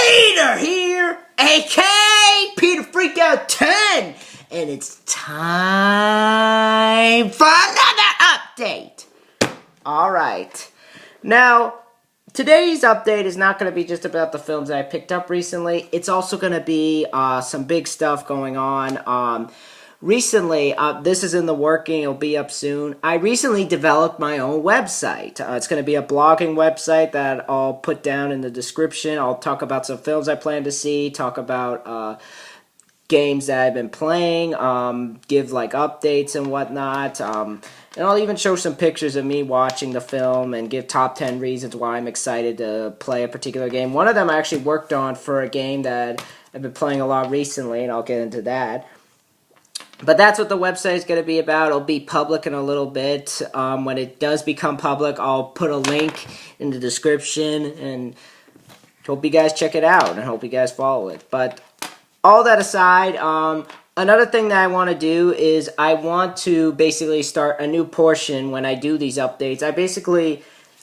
Peter here, aka Peter Freakout 10, and it's time for another update. Alright, now today's update is not going to be just about the films that I picked up recently. It's also going to be some big stuff going on. Recently, this is in the working, it'll be up soon. I recently developed my own website. It's going to be a blogging website that I'll put down in the description. I'll talk about some films I plan to see, talk about games that I've been playing, give like updates and whatnot. And I'll even show some pictures of me watching the film and give top 10 reasons why I'm excited to play a particular game. One of them I actually worked on for a game that I've been playing a lot recently, and I'll get into that. But that's what the website is going to be about. It'll be public in a little bit. When it does become public, I'll put a link in the description, and hope you guys check it out, and hope you guys follow it. But all that aside, another thing that I want to do is I want to basically start a new portion when I do these updates.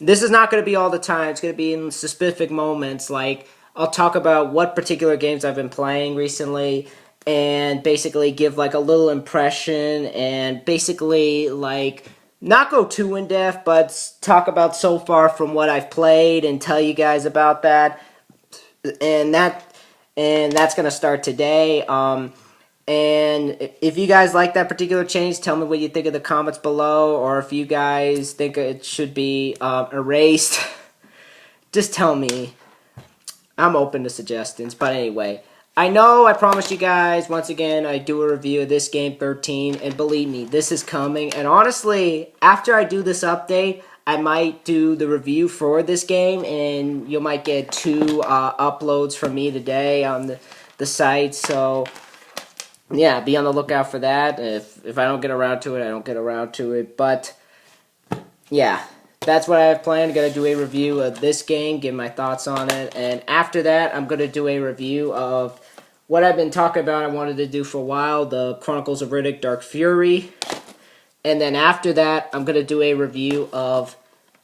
This is not going to be all the time. It's going to be in specific moments. Like, I'll talk about what particular games I've been playing recently, and basically give like a little impression, and basically like not go too in depth, but talk about so far from what I've played and tell you guys about that. And that's gonna start today. And if you guys like that particular change, tell me what you think in the comments below, or if you guys think it should be erased, just tell me. I'm open to suggestions. But anyway, I know I promised you guys, once again, I do a review of this game, 13, and believe me, this is coming. And honestly, after I do this update, I might do the review for this game, and you might get 2 uploads from me today on the site. So, yeah, be on the lookout for that. If I don't get around to it, I don't get around to it. But, yeah. That's what I have planned. I'm going to do a review of this game, give my thoughts on it, and after that, I'm going to do a review of what I've been talking about I wanted to do for a while, the Chronicles of Riddick Dark Fury, and then after that, I'm going to do a review of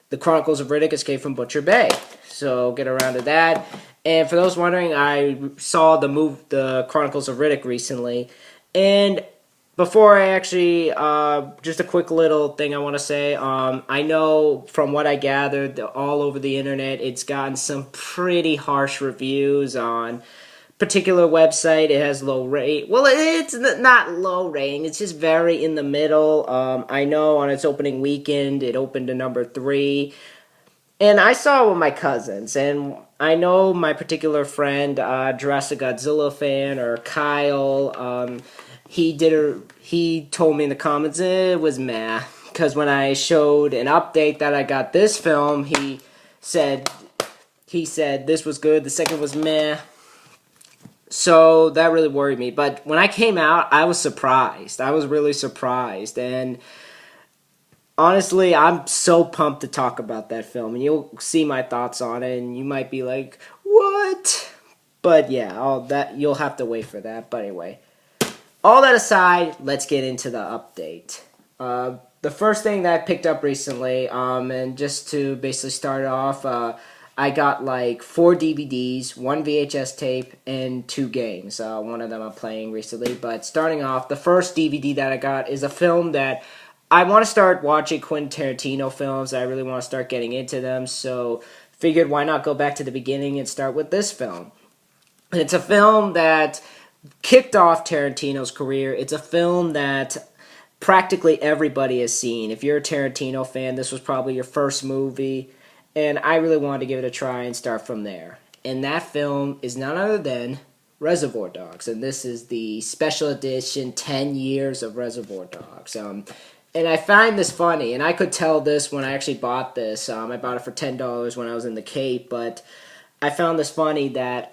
the Chronicles of Riddick Escape from Butcher Bay. So, get around to that. And for those wondering, I saw the Chronicles of Riddick recently, and before I actually, just a quick little thing I want to say, I know from what I gathered all over the internet, it's gotten some pretty harsh reviews on particular website. It has low rate. Well, it's not low rating, it's just very in the middle. I know on its opening weekend, it opened to number 3, and I saw it with my cousins, and I know my particular friend, Jurassic Godzilla fan, or Kyle, he told me in the comments it was meh, because when I showed an update that I got this film, he said this was good, the second was meh. So that really worried me. But when I came out, I was surprised. I was really surprised, and honestly, I'm so pumped to talk about that film, and you'll see my thoughts on it, and you might be like, "What?" But yeah, you'll have to wait for that. But anyway, all that aside, let's get into the update. The first thing that I picked up recently, and just to basically start off, I got like 4 DVDs, 1 VHS tape, and 2 games. One of them I'm playing recently. But starting off, the first DVD that I got is a film that I want to start watching Quentin Tarantino films. I really want to start getting into them. So figured why not go back to the beginning and start with this film. And it's a film that kicked off Tarantino's career. It's a film that practically everybody has seen. If you're a Tarantino fan, this was probably your first movie, and I really wanted to give it a try and start from there. And that film is none other than Reservoir Dogs, and this is the special edition 10 years of Reservoir Dogs. And I find this funny, and I could tell this when I actually bought this. I bought it for $10 when I was in the Cape, but I found this funny that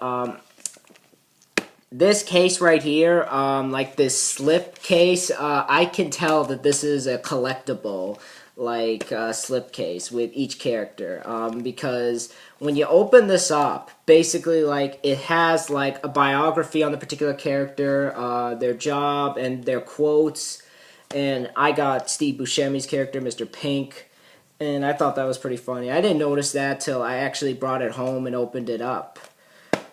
this case right here, like this slip case, I can tell that this is a collectible, like, slip case with each character, because when you open this up, basically, like, it has, like, a biography on the particular character, their job, and their quotes, and I got Steve Buscemi's character, Mr. Pink, and I thought that was pretty funny. I didn't notice that till I actually brought it home and opened it up.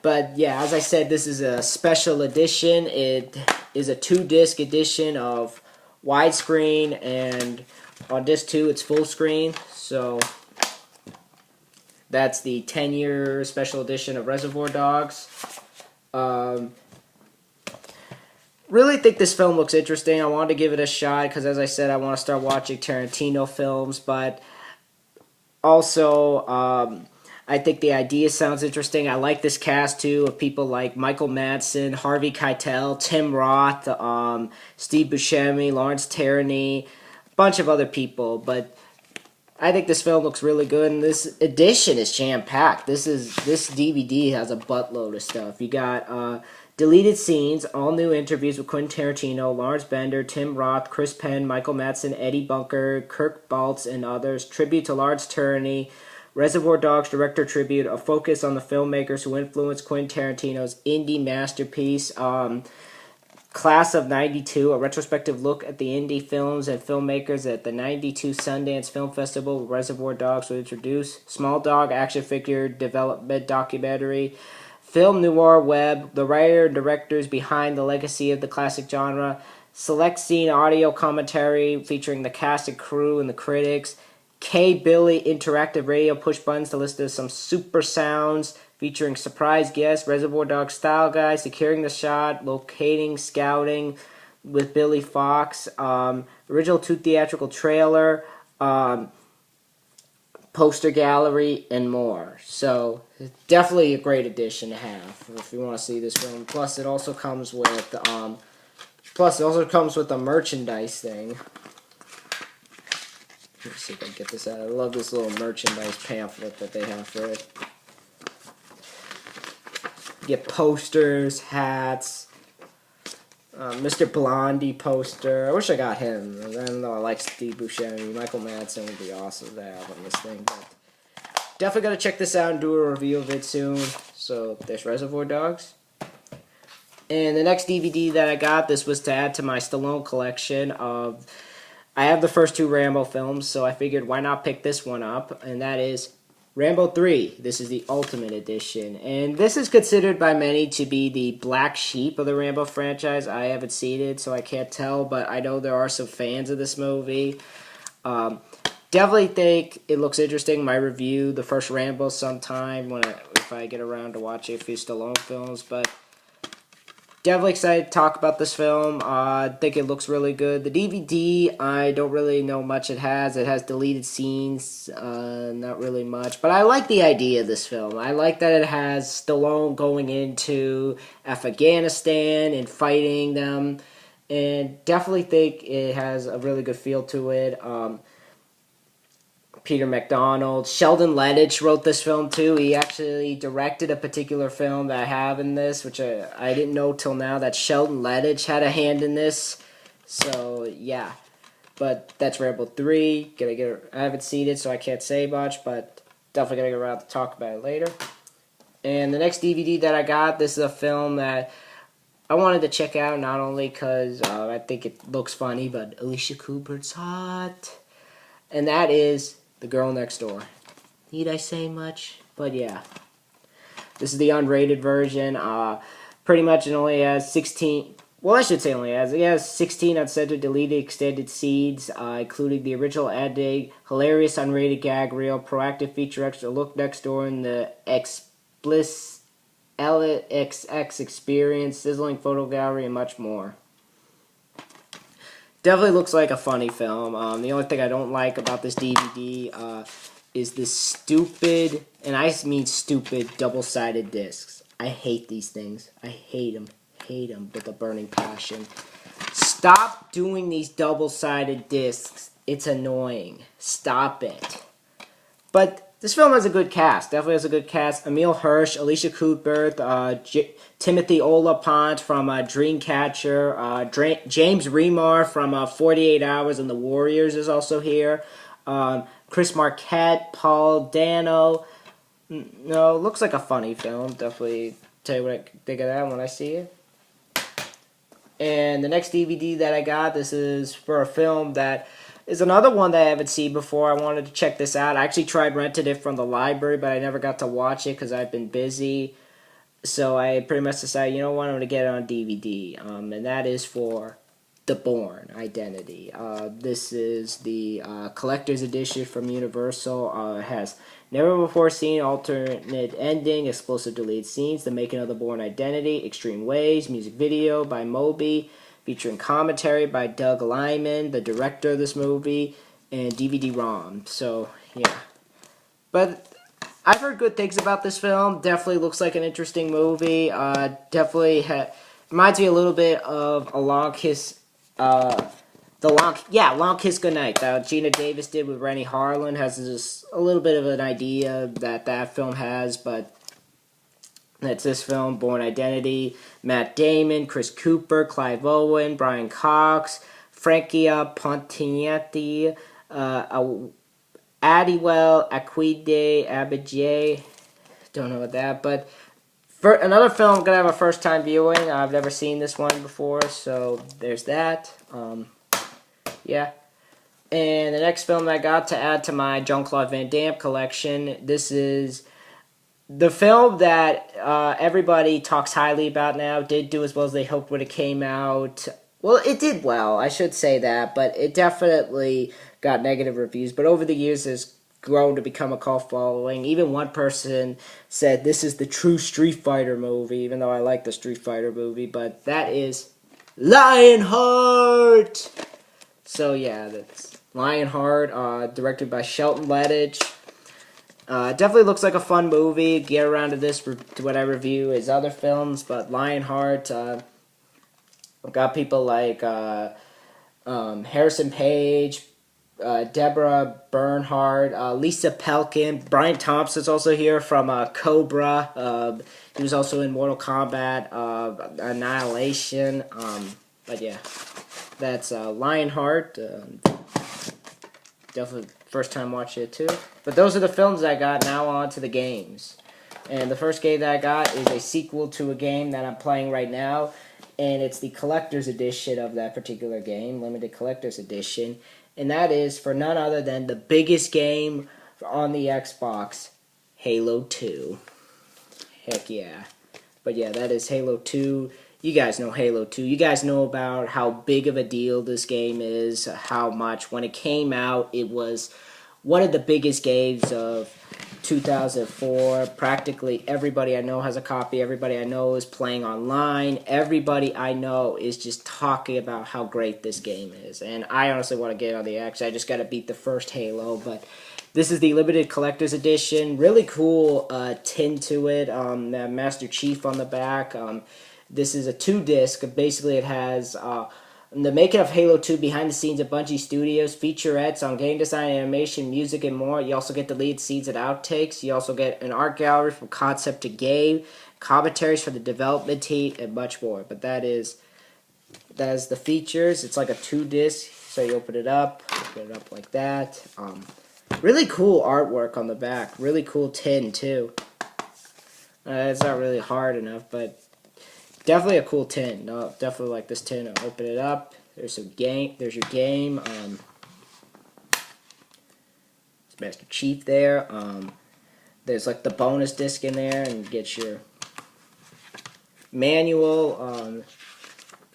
But yeah, as I said, this is a special edition. It is a 2-disc edition of widescreen, and on disc 2 it's full screen. So that's the 10-year special edition of Reservoir Dogs. Really think this film looks interesting. I wanted to give it a shot because, as I said, I want to start watching Tarantino films, but also I think the idea sounds interesting. I like this cast, too, of people like Michael Madsen, Harvey Keitel, Tim Roth, Steve Buscemi, Lawrence Tierney, a bunch of other people. But I think this film looks really good, and this edition is jam-packed. This DVD has a buttload of stuff. You got deleted scenes, all new interviews with Quentin Tarantino, Lawrence Bender, Tim Roth, Chris Penn, Michael Madsen, Eddie Bunker, Kirk Baltz, and others. Tribute to Lawrence Tierney. Reservoir Dogs director tribute, a focus on the filmmakers who influenced Quentin Tarantino's indie masterpiece. Class of 92, a retrospective look at the indie films and filmmakers at the 92 Sundance Film Festival. Reservoir Dogs was introduced. Small Dog action figure development documentary. Film noir web, the writer and directors behind the legacy of the classic genre. Select scene audio commentary featuring the cast and crew and the critics. K-Billy interactive radio push buttons to listen to some super sounds featuring surprise guests, Reservoir Dogs style guy, securing the shot, locating, scouting with Billy Fox, original 2 theatrical trailer, poster gallery, and more. So definitely a great addition to have if you want to see this film. Plus it also comes with a merchandise thing. Let's see if I can get this out. I love this little merchandise pamphlet that they have for it. You get posters, hats, Mr. Blondie poster. I wish I got him. Even though I like Steve Buscemi, Michael Madsen would be awesome to have on this thing. But definitely gotta check this out and do a review of it soon. So there's Reservoir Dogs. And the next DVD that I got, this was to add to my Stallone collection of. I have the first 2 Rambo films, so I figured why not pick this one up, and that is Rambo 3. This is the Ultimate Edition, and this is considered by many to be the black sheep of the Rambo franchise. I haven't seen it, so I can't tell, but I know there are some fans of this movie. Definitely think it looks interesting. My review, the first Rambo sometime, if I get around to watching a few Stallone films, but definitely excited to talk about this film. I think it looks really good. The DVD, I don't really know much it has. It has deleted scenes, not really much. But I like the idea of this film. I like that it has Stallone going into Afghanistan and fighting them. And definitely think it has a really good feel to it. Peter MacDonald. Sheldon Lettich wrote this film too. He actually directed a particular film that I have in this, which I didn't know till now that Sheldon Lettich had a hand in this. So yeah, but that's Rambo 3. I haven't seen it, so I can't say much, but definitely gonna get around to talk about it later. And the next DVD that I got, this is a film that I wanted to check out, not only because I think it looks funny, but Alicia Cooper's hot, and that is The Girl Next Door. Need I say much? But yeah. This is the unrated version. Pretty much it only has 16... Well, I should say only has. It has 16 uncensored deleted extended scenes, including the original ending, hilarious unrated gag reel, proactive feature extra look next door, and the explicit LXX experience, sizzling photo gallery, and much more. Definitely looks like a funny film. The only thing I don't like about this DVD is this stupid, and I mean stupid, double-sided discs. I hate these things. I hate them. Hate them with a burning passion. Stop doing these double-sided discs. It's annoying. Stop it. But this film has a good cast. Definitely has a good cast. Emile Hirsch, Alicia Cooper, Timothy Olyphant from Dreamcatcher, James Remar from 48 Hours and The Warriors is also here. Chris Marquette, Paul Dano. No, looks like a funny film. Definitely tell you what I think of that when I see it. And the next DVD that I got, this is for a film that is another one that I haven't seen before. I wanted to check this out. I actually tried renting it from the library, but I never got to watch it because I've been busy. So I pretty much decided, you know what, I'm going to get it on DVD. And that is for The Bourne Identity. This is the collector's edition from Universal. It has never before seen alternate ending, explosive deleted scenes, the making of The Bourne Identity, extreme ways, music video by Moby, featuring commentary by Doug Liman, the director of this movie, and DVD-ROM. So, yeah. But I've heard good things about this film. Definitely looks like an interesting movie. Definitely reminds me a little bit of A Long Kiss, Long Kiss Goodnight that Gina Davis did with Rennie Harlan. Has just a little bit of an idea that film has, but that's this film, Bourne Identity. Matt Damon, Chris Cooper, Clive Owen, Brian Cox, Frankia Pontianti, Adiwell, Aquide, Abijay. Don't know what that, but for another film, I'm going to have a first time viewing. I've never seen this one before, so there's that. Yeah. And the next film I got to add to my Jean-Claude Van Damme collection, this is the film that everybody talks highly about now. Did do as well as they hoped when it came out. Well, it did well, I should say that, but it definitely got negative reviews. But over the years, it's grown to become a cult following. Even one person said this is the true Street Fighter movie, even though I like the Street Fighter movie. But that is Lionheart! So yeah, that's Lionheart, directed by Shelton Lettich. Definitely looks like a fun movie. Get around to this when I review his other films, but Lionheart, got people like Harrison Page, Deborah Bernhardt, Lisa Pelkin, Brian Thompson's also here from Cobra. He was also in Mortal Kombat, Annihilation. But yeah, that's Lionheart. Definitely first time watching it too. But those are the films I got. Now on to the games. And the first game that I got is a sequel to a game that I'm playing right now. And it's the collector's edition of that particular game, limited collector's edition. And that is for none other than the biggest game on the Xbox, Halo 2. Heck yeah. But yeah, that is Halo 2. You guys know Halo 2. You guys know about how big of a deal this game is, how much. When it came out, it was one of the biggest games of 2004. Practically everybody I know has a copy. Everybody I know is playing online. Everybody I know is just talking about how great this game is. And I honestly want to get on the X. I just got to beat the first Halo, but this is the limited collector's edition. Really cool tin to it. Master Chief on the back. This is a 2-disc. Basically, it has the making of Halo 2 behind the scenes at Bungie Studios, featurettes on game design, animation, music, and more. You also get deleted scenes and outtakes. You also get an art gallery from concept to game, commentaries for the development team, and much more. But that is the features. It's like a 2-disc, so you open it up like that. Really cool artwork on the back. Really cool tin, too. It's not really hard enough, but definitely a cool tin. No, definitely like this tin. I'll open it up. There's some game. There's your game. It's Master Chief there. There's like the bonus disc in there, and you get your manual.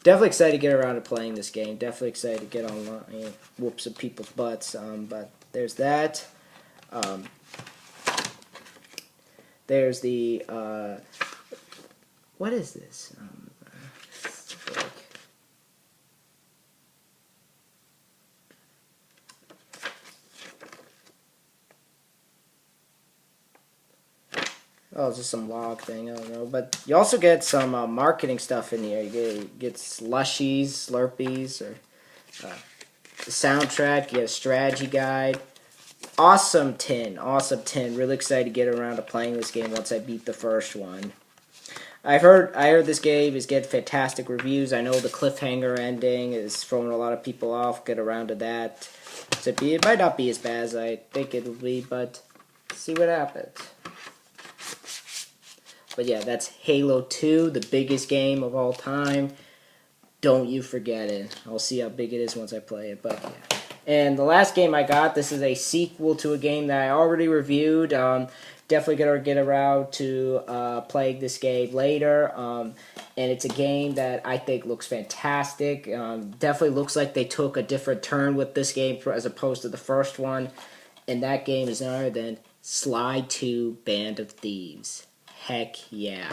Definitely excited to get around to playing this game. Definitely excited to get online, whoop some people's butts. But there's that. There's the what is this? Oh, it's just some log thing. I don't know. But you also get some marketing stuff in here. You get slushies, Slurpees, or the soundtrack. You get a strategy guide. Awesome tin. Awesome tin. Really excited to get around to playing this game once I beat the first one. I heard this game is getting fantastic reviews. I know the cliffhanger ending is throwing a lot of people off. Get around to that. So it might not be as bad as I think it will be, but see what happens. But yeah, that's Halo 2, the biggest game of all time. Don't you forget it. I'll see how big it is once I play it, but yeah. And the last game I got, this is a sequel to a game that I already reviewed. definitely gonna get around to playing this game later. And it's a game that I think looks fantastic. Definitely looks like they took a different turn with this game as opposed to the first one. And that game is none other than Sly 2 Band of Thieves. Heck yeah.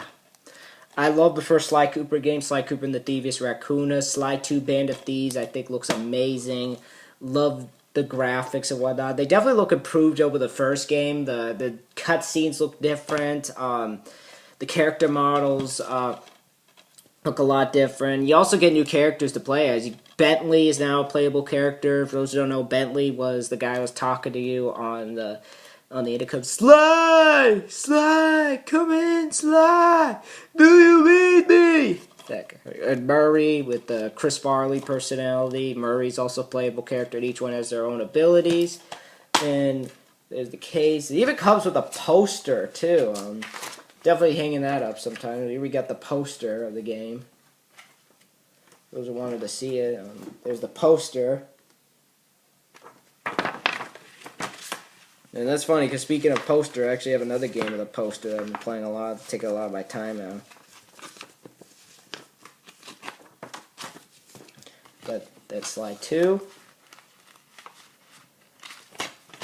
I love the first Sly Cooper game, Sly Cooper and the Thievius Raccoonus. Sly 2 Band of Thieves, I think, looks amazing. Love the graphics and whatnot. They definitely look improved over the first game. The cutscenes look different. The character models look a lot different. You also get new characters to play as. Bentley is now a playable character. For those who don't know, Bentley was the guy who was talking to you on the intercom. Sly! Sly! Come in, Sly! Do you read me? That guy. And Murray with the Chris Farley personality. Murray's also a playable character, and each one has their own abilities. And there's the case. It even comes with a poster, too. Definitely hanging that up sometime. Here we got the poster of the game. Those who wanted to see it. There's the poster. And that's funny, because speaking of poster, I actually have another game with a poster that I've been playing a lot, taking a lot of my time now. That's Sly 2.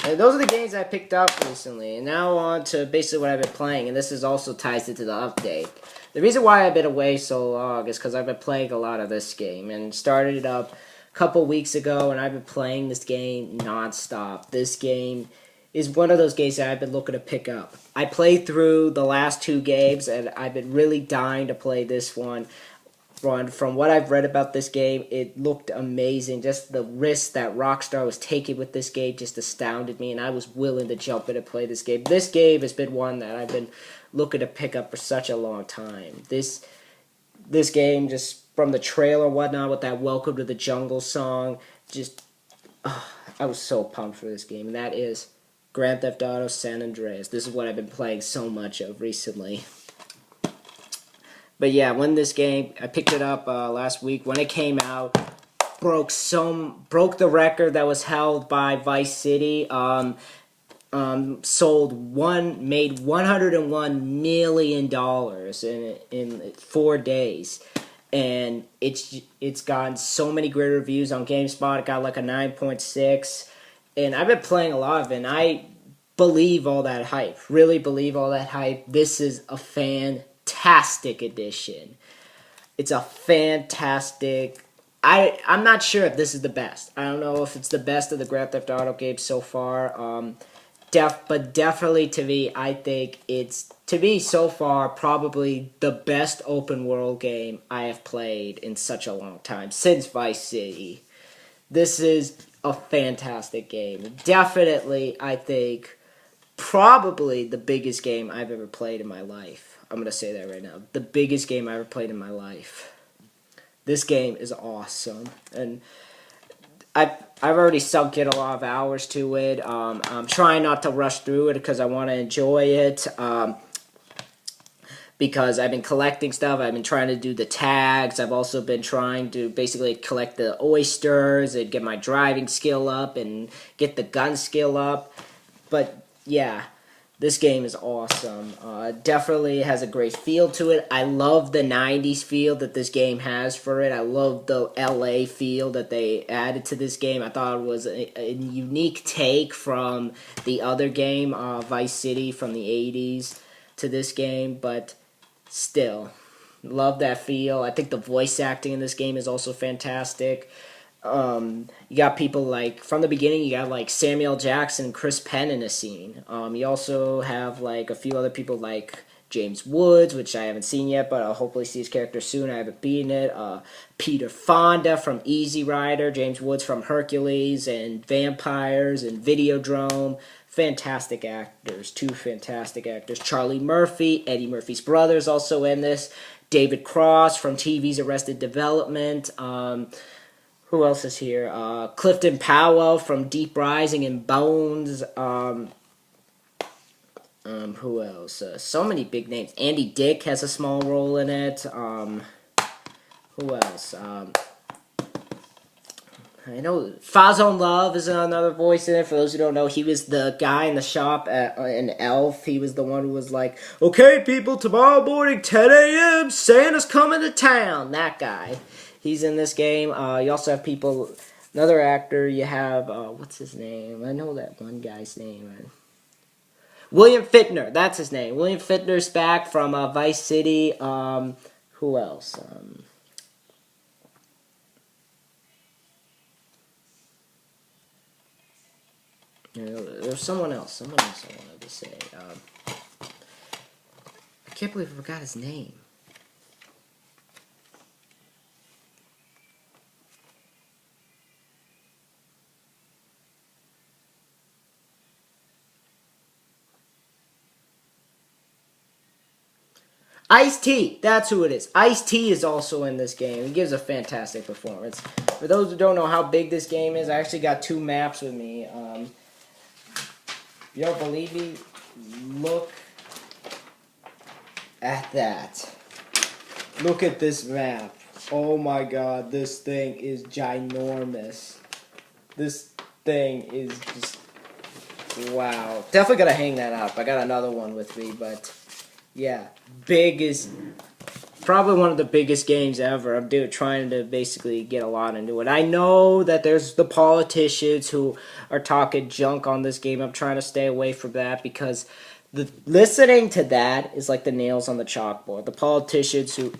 And those are the games I picked up recently. And now on to basically what I've been playing, and this is also ties into the update. The reason why I've been away so long is because I've been playing a lot of this game, and started it up a couple weeks ago, and I've been playing this game non-stop. This game is one of those games that I've been looking to pick up. I played through the last 2 games, and I've been really dying to play this one. From what I've read about this game, it looked amazing. Just the risk that Rockstar was taking with this game just astounded me, and I was willing to jump in and play this game. This game has been one that I've been looking to pick up for such a long time. This game, just from the trailer and whatnot, with that Welcome to the Jungle song, just, I was so pumped for this game, and that is Grand Theft Auto San Andreas. This is what I've been playing so much of recently. But yeah, when this game, I picked it up last week. When it came out, broke the record that was held by Vice City. Made $101 million in 4 days, and it's gotten so many great reviews on GameSpot. It got like a 9.6, and I've been playing a lot of it, and I believe all that hype. Really believe all that hype. This is a fantastic edition. It's a fantastic. I'm not sure if this is the best. I don't know if it's the best of the Grand Theft Auto games so far. But definitely to me, I think it's, to me so far, probably the best open world game I have played in such a long time, since Vice City. This is a fantastic game. Definitely, I think, probably the biggest game I've ever played in my life. I'm going to say that right now. The biggest game I ever played in my life. This game is awesome. And I've already sunk in a lot of hours to it. I'm trying not to rush through it because I want to enjoy it. Because I've been collecting stuff. I've been trying to do the tags. I've also been trying to basically collect the oysters and get my driving skill up and get the gun skill up. But yeah, this game is awesome. Definitely has a great feel to it. I love the 90s feel that this game has for it. I love the LA feel that they added to this game. I thought it was a unique take from the other game, Vice City, from the 80s to this game, but still, love that feel. I think the voice acting in this game is also fantastic. You got people like, from the beginning, you got like Samuel Jackson and Chris Penn in a scene. You also have like a few other people like James Woods, which I haven't seen yet, but I'll hopefully see his character soon. I haven't beaten it. Peter Fonda from Easy Rider, James Woods from Hercules and Vampires and Videodrome. Fantastic actors, 2 fantastic actors. Charlie Murphy, Eddie Murphy's brother, is also in this. David Cross from TV's Arrested Development. Who else is here? Clifton Powell from Deep Rising and Bones. Who else? So many big names. Andy Dick has a small role in it. Who else? I know Fazon Love is another voice in it. For those who don't know, he was the guy in the shop in Elf. He was the one who was like, "Okay, people, tomorrow morning, 10 a.m., Santa's coming to town." That guy. He's in this game. You also have people, another actor. You have, what's his name? I know that one guy's name. William Fichtner. That's his name. William Fichtner's back from Vice City. Who else? There's someone else I wanted to say. I can't believe I forgot his name. Ice-T, that's who it is. Ice-T is also in this game. He gives a fantastic performance. For those who don't know how big this game is, I actually got 2 maps with me. You don't believe me? Look at that. Look at this map. Oh my god, this thing is ginormous. This thing is just... wow. Definitely gonna hang that up. I got another one with me, but... yeah. Big is... probably one of the biggest games ever. I'm trying to basically get a lot into it. I know that there's the politicians who are talking junk on this game. I'm trying to stay away from that because listening to that is like the nails on the chalkboard. The politicians who,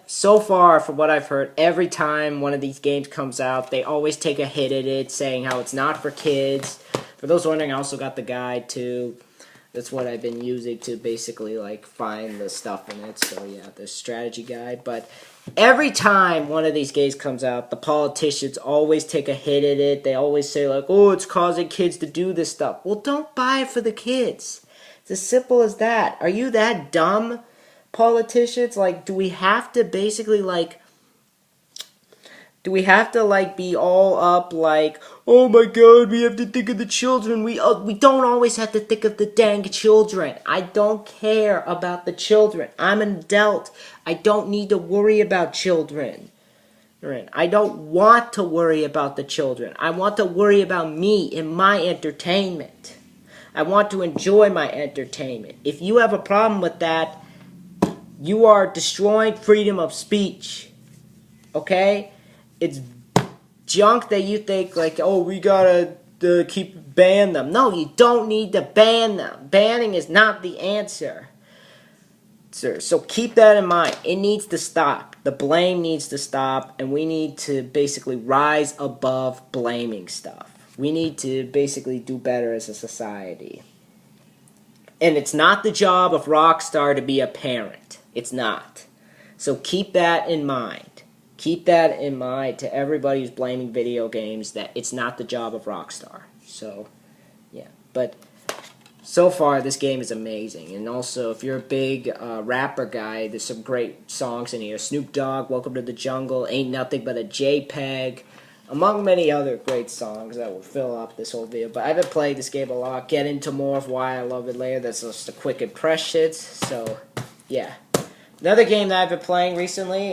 so far from what I've heard, every time one of these games comes out, they always take a hit at it, saying how it's not for kids. For those wondering, I also got the guide too. That's what I've been using to basically like find the stuff in it. So yeah, the strategy guide. But every time one of these games comes out, the politicians always take a hit at it. They always say like, "Oh, it's causing kids to do this stuff." Well, don't buy it for the kids. It's as simple as that. Are you that dumb, politicians? Like, do we have to basically like... do we have to like be all up like, "Oh my god, we have to think of the children"? We don't always have to think of the dang children. I don't care about the children. I'm an adult. I don't need to worry about children. I don't want to worry about the children. I want to worry about me and my entertainment. I want to enjoy my entertainment. If you have a problem with that, you are destroying freedom of speech. Okay? It's junk that you think like, "Oh, we gotta ban them." No, you don't need to ban them. Banning is not the answer, sir. So keep that in mind. It needs to stop. The blame needs to stop, and we need to basically rise above blaming stuff. We need to basically do better as a society. And it's not the job of Rockstar to be a parent. It's not. So keep that in mind. Keep that in mind to everybody who's blaming video games, that it's not the job of Rockstar. So, yeah. But so far, this game is amazing. And also, if you're a big rapper guy, there's some great songs in here. Snoop Dogg, Welcome to the Jungle, Ain't Nothing But a JPEG, among many other great songs that will fill up this whole video. But I've been playing this game a lot. Get into more of why I love it later. That's just a quick impressions. So, yeah. Another game that I've been playing recently,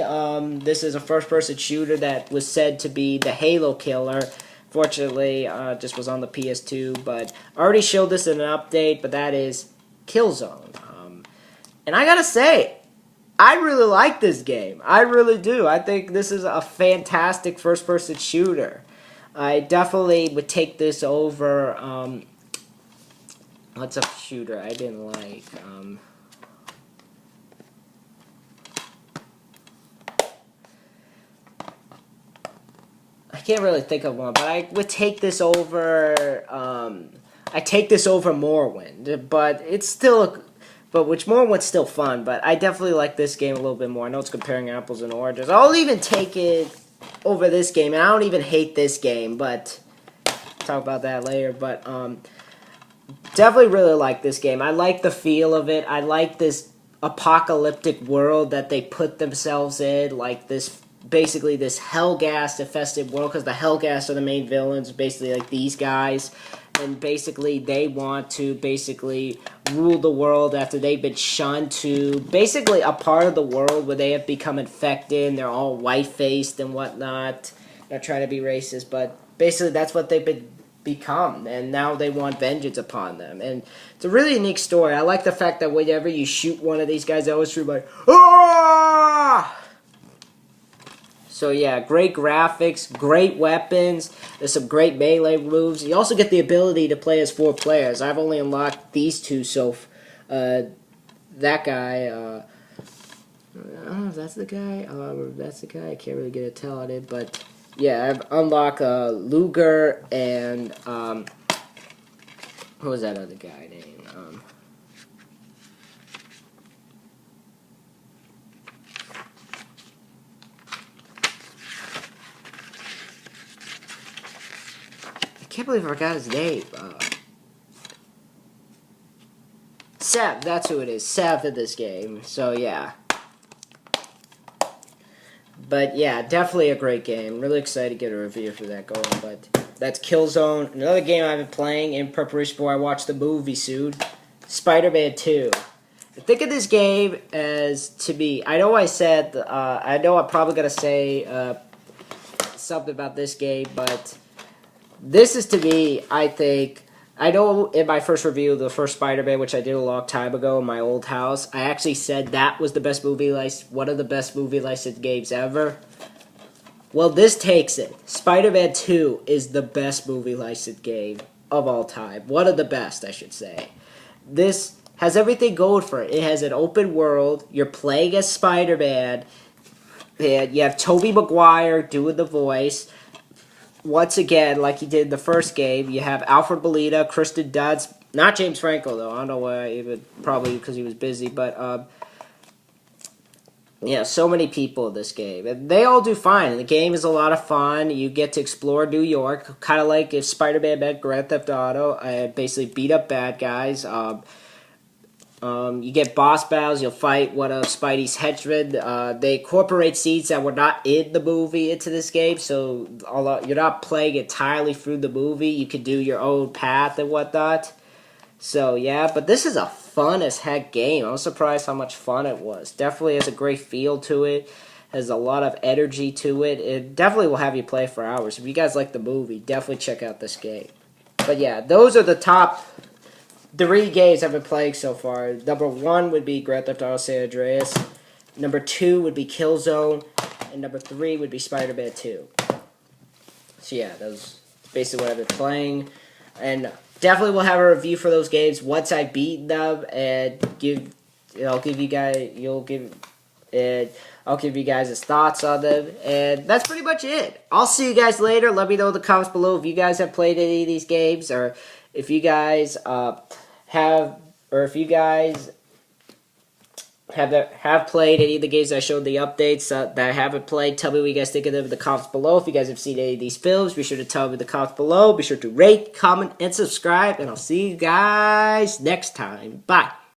this is a first-person shooter that was said to be the Halo killer. Fortunately, just was on the PS2, but I already showed this in an update, but that is Killzone. And I gotta say, I really like this game. I really do. I think this is a fantastic first-person shooter. I definitely would take this over, what's a shooter I didn't like? I can't really think of one, but I would take this over, I take this over Morrowind, but it's still, which Morrowind's still fun, but I definitely like this game a little bit more. I know it's comparing apples and oranges. I'll even take it over this game, and I don't even hate this game, but talk about that later, but, definitely really like this game. I like the feel of it. I like this apocalyptic world that they put themselves in, like this, basically this Hellghast infested world, because the Hellghast are the main villains, basically like these guys, and basically they want to basically rule the world after they've been shunned to basically a part of the world where they have become infected and they're all white-faced and whatnot. Not trying to be racist, but basically that's what they've become, and now they want vengeance upon them. And it's a really unique story. I like the fact that whenever you shoot one of these guys, I always feel like, ah! So yeah, great graphics, great weapons. There's some great melee moves. You also get the ability to play as 4 players. I've only unlocked these 2, so that guy, I don't know if that's the guy. That's the guy. I can't really get a tell on it, but yeah, I've unlocked Luger and what was that other guy name? I can't believe I forgot his name. Sev, that's who it is. Sev in this game. So yeah. But yeah, definitely a great game. Really excited to get a review for that going. But that's Killzone. Another game I've been playing in preparation for I watched the movie soon. Spider-Man 2. I think of this game as to be. I know I said. I know I'm probably gonna say something about this game, but this is to me. I think. I know in my first review of the first Spider-Man, which I did a long time ago in my old house, I actually said that was the best movie one of the best movie licensed games ever. Well, this takes it. Spider-Man 2 is the best movie licensed game of all time. One of the best, I should say. This has everything going for it. It has an open world. You're playing as Spider-Man. And you have Tobey Maguire doing the voice. Once again, like he did in the first game, you have Alfred Molina, Kristen Dunst, not James Franco though. I don't know why, probably because he was busy. But yeah, so many people in this game, and they all do fine. The game is a lot of fun. You get to explore New York, kind of like if Spider-Man met Grand Theft Auto, and basically beat up bad guys. You get boss battles. You'll fight one of Spidey's henchmen. They incorporate scenes that were not in the movie into this game, so you're not playing entirely through the movie. You can do your own path and whatnot. So yeah, but this is a fun as heck game. I was surprised how much fun it was. Definitely has a great feel to it. Has a lot of energy to it. It definitely will have you play for hours. If you guys like the movie, definitely check out this game. But yeah, those are the top 3 games I've been playing so far. Number 1 would be Grand Theft Auto San Andreas. Number 2 would be Killzone. And number 3 would be Spider-Man 2. So yeah, those basically what I've been playing. And definitely will have a review for those games once I beat them and I'll give you guys his thoughts on them. And that's pretty much it. I'll see you guys later. Let me know in the comments below if you guys have played any of these games, or if you guys have played any of the games I showed the updates that I haven't played. Tell me what you guys think of them in the comments below. If you guys have seen any of these films, be sure to tell me in the comments below. Be sure to rate, comment, and subscribe, and I'll see you guys next time. Bye.